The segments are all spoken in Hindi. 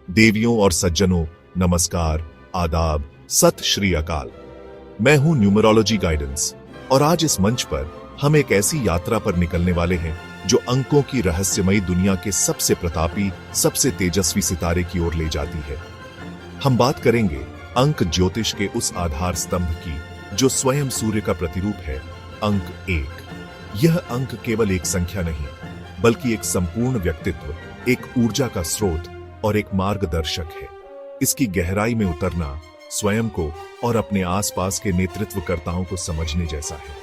देवियों और सज्जनों, नमस्कार, आदाब, सत श्री अकाल। मैं हूं न्यूमरोलॉजी गाइडेंस और आज इस मंच पर हम एक ऐसी यात्रा पर निकलने वाले हैं जो अंकों की रहस्यमयी दुनिया के सबसे प्रतापी, सबसे तेजस्वी सितारे की ओर ले जाती है। हम बात करेंगे अंक ज्योतिष के उस आधार स्तंभ की जो स्वयं सूर्य का प्रतिरूप है, अंक 1। यह अंक केवल एक संख्या नहीं, बल्कि एक संपूर्ण व्यक्तित्व, एक ऊर्जा का स्रोत और एक मार्गदर्शक है। इसकी गहराई में उतरना स्वयं को और अपने आसपास के नेतृत्वकर्ताओं को समझने जैसा है।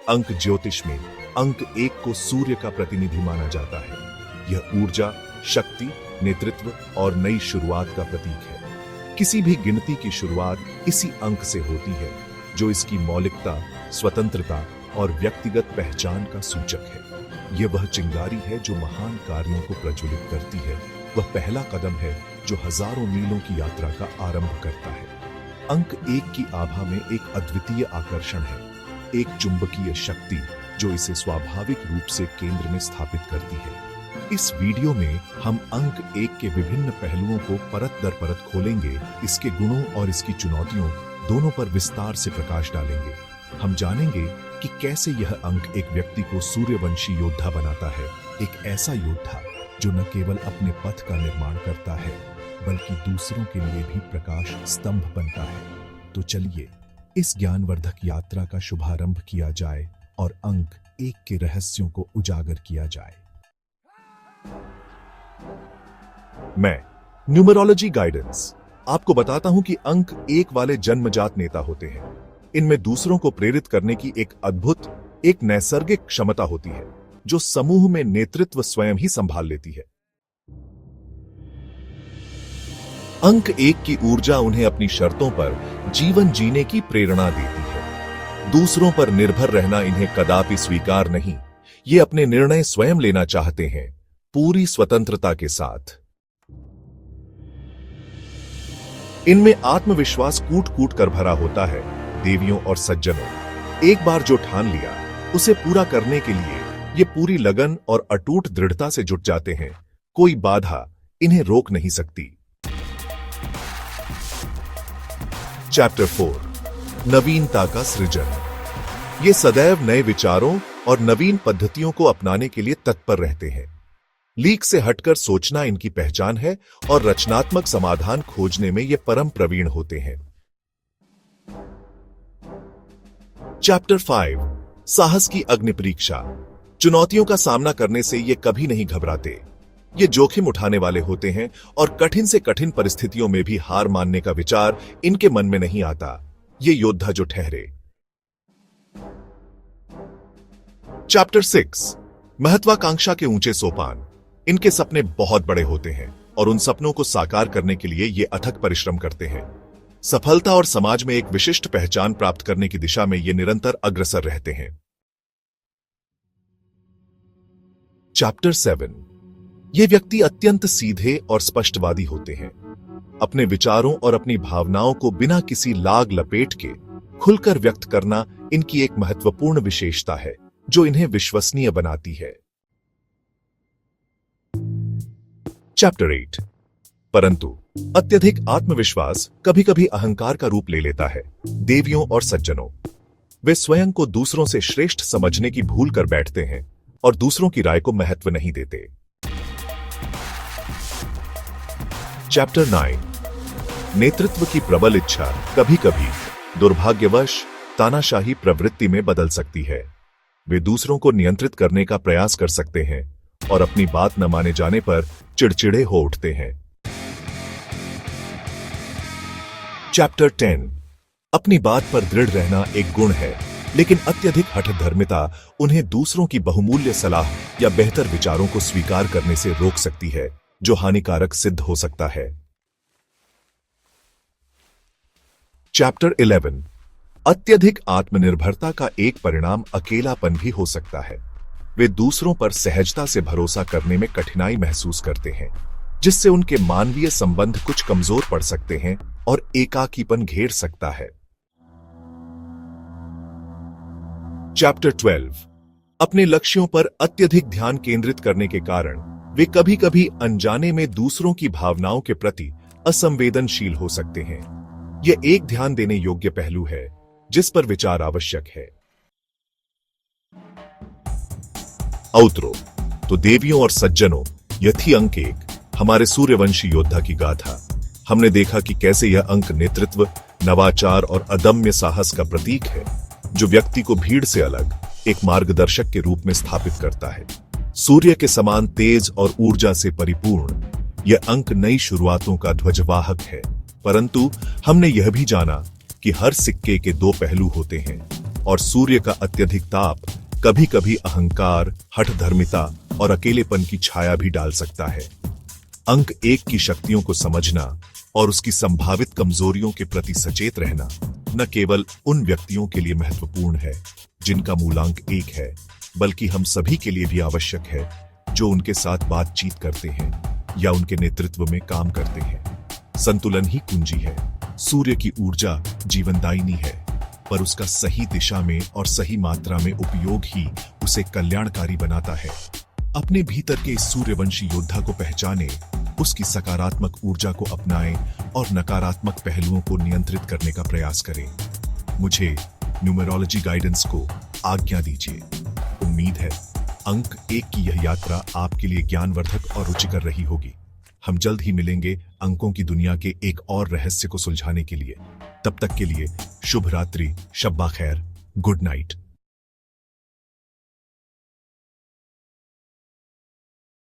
अंक ज्योतिष में अंक 1 को सूर्य का प्रतिनिधि माना जाता है। यह ऊर्जा, शक्ति, नेतृत्व और नई शुरुआत का प्रतीक है। किसी भी गिनती की शुरुआत इसी अंक से होती है, जो इसकी मौलिकता, स्वतंत्रता और व्यक्तिगत पहचान का सूचक है। यह वह चिंगारी है जो महान कार्यों को प्रज्वलित करती है। वह पहला कदम है जो हजारों मीलों की यात्रा का आरंभ करता है। अंक 1 की आभा में एक अद्वितीय आकर्षण है, एक चुंबकीय शक्ति जो इसे स्वाभाविक रूप से केंद्र में स्थापित करती है। इस वीडियो में हम अंक 1 के विभिन्न पहलुओं को परत दर परत खोलेंगे, इसके गुणों और इसकी चुनौतियों दोनों पर विस्तार से प्रकाश डालेंगे। हम जानेंगे कि कैसे यह अंक एक व्यक्ति को सूर्यवंशी योद्धा बनाता है, एक ऐसा योद्धा जो न केवल अपने पथ का निर्माण करता है, बल्कि दूसरों के लिए भी प्रकाश स्तंभ बनता है। तो चलिए इस ज्ञानवर्धक यात्रा का शुभारंभ किया जाए और अंक 1 के रहस्यों को उजागर किया जाए। मैं न्यूमरोलॉजी गाइडेंस आपको बताता हूं कि अंक 1 वाले जन्मजात नेता होते हैं। इनमें दूसरों को प्रेरित करने की एक अद्भुत, एक नैसर्गिक क्षमता होती है, जो समूह में नेतृत्व स्वयं ही संभाल लेती है। अंक 1 की ऊर्जा उन्हें अपनी शर्तों पर जीवन जीने की प्रेरणा देती है। दूसरों पर निर्भर रहना इन्हें कदापि स्वीकार नहीं। ये अपने निर्णय स्वयं लेना चाहते हैं, पूरी स्वतंत्रता के साथ। इनमें आत्मविश्वास कूट कूट कर भरा होता है। देवियों और सज्जनों, एक बार जो ठान लिया उसे पूरा करने के लिए ये पूरी लगन और अटूट दृढ़ता से जुट जाते हैं। कोई बाधा इन्हें रोक नहीं सकती। चैप्टर 4, नवीनता का सृजन। ये सदैव नए विचारों और नवीन पद्धतियों को अपनाने के लिए तत्पर रहते हैं। लीक से हटकर सोचना इनकी पहचान है और रचनात्मक समाधान खोजने में ये परम प्रवीण होते हैं। चैप्टर 5, साहस की अग्नि परीक्षा। चुनौतियों का सामना करने से ये कभी नहीं घबराते। ये जोखिम उठाने वाले होते हैं और कठिन से कठिन परिस्थितियों में भी हार मानने का विचार इनके मन में नहीं आता। ये योद्धा जो ठहरे। चैप्टर 6, महत्वाकांक्षा के ऊंचे सोपान। इनके सपने बहुत बड़े होते हैं और उन सपनों को साकार करने के लिए ये अथक परिश्रम करते हैं। सफलता और समाज में एक विशिष्ट पहचान प्राप्त करने की दिशा में ये निरंतर अग्रसर रहते हैं। चैप्टर 7, ये व्यक्ति अत्यंत सीधे और स्पष्टवादी होते हैं। अपने विचारों और अपनी भावनाओं को बिना किसी लाग लपेट के खुलकर व्यक्त करना इनकी एक महत्वपूर्ण विशेषता है, जो इन्हें विश्वसनीय बनाती है। चैप्टर 8, परंतु अत्यधिक आत्मविश्वास कभी कभी अहंकार का रूप ले लेता है। देवियों और सज्जनों, वे स्वयं को दूसरों से श्रेष्ठ समझने की भूल कर बैठते हैं और दूसरों की राय को महत्व नहीं देते। चैप्टर 9, नेतृत्व की प्रबल इच्छा कभी कभी दुर्भाग्यवश तानाशाही प्रवृत्ति में बदल सकती है। वे दूसरों को नियंत्रित करने का प्रयास कर सकते हैं और अपनी बात न माने जाने पर चिड़चिड़े हो उठते हैं। चैप्टर 10, अपनी बात पर दृढ़ रहना एक गुण है, लेकिन अत्यधिक हठधर्मिता उन्हें दूसरों की बहुमूल्य सलाह या बेहतर विचारों को स्वीकार करने से रोक सकती है, जो हानिकारक सिद्ध हो सकता है। चैप्टर 11, अत्यधिक आत्मनिर्भरता का एक परिणाम अकेलापन भी हो सकता है। वे दूसरों पर सहजता से भरोसा करने में कठिनाई महसूस करते हैं, जिससे उनके मानवीय संबंध कुछ कमजोर पड़ सकते हैं और एकाकीपन घेर सकता है। चैप्टर 12, अपने लक्ष्यों पर अत्यधिक ध्यान केंद्रित करने के कारण वे कभी कभी अनजाने में दूसरों की भावनाओं के प्रति असंवेदनशील हो सकते हैं। यह एक ध्यान देने योग्य पहलू है जिस पर विचार आवश्यक है। आउटरो। तो देवियों और सज्जनों, यह थी अंक 1, हमारे सूर्यवंशी योद्धा की गाथा। हमने देखा कि कैसे यह अंक नेतृत्व, नवाचार और अदम्य साहस का प्रतीक है, जो व्यक्ति को भीड़ से अलग एक मार्गदर्शक के रूप में स्थापित करता है। सूर्य के समान तेज और ऊर्जा से परिपूर्ण यह अंक नई शुरुआतों का ध्वजवाहक है। परंतु हमने यह भी जाना कि हर सिक्के के दो पहलू होते हैं और सूर्य का अत्यधिक ताप कभी कभी अहंकार, हठधर्मिता और अकेलेपन की छाया भी डाल सकता है। अंक 1 की शक्तियों को समझना और उसकी संभावित कमजोरियों के प्रति सचेत रहना न केवल उन व्यक्तियों के लिए महत्वपूर्ण है जिनका मूलांक 1 है, बल्कि हम सभी के लिए भी आवश्यक है जो उनके साथ बातचीत करते हैं या उनके नेतृत्व में काम करते हैं। संतुलन ही कुंजी है। सूर्य की ऊर्जा जीवनदायिनी है, पर उसका सही दिशा में और सही मात्रा में उपयोग ही उसे कल्याणकारी बनाता है। अपने भीतर के इस सूर्यवंशी योद्धा को पहचानें, उसकी सकारात्मक ऊर्जा को अपनाएं और नकारात्मक पहलुओं को नियंत्रित करने का प्रयास करें। मुझे न्यूमरोलॉजी गाइडेंस को आज्ञा दीजिए। उम्मीद है अंक 1 की यह यात्रा आपके लिए ज्ञानवर्धक और रुचिकर रही होगी। हम जल्द ही मिलेंगे अंकों की दुनिया के एक और रहस्य को सुलझाने के लिए। तब तक के लिए शुभ रात्रि, शब्बा खैर, गुड नाइट।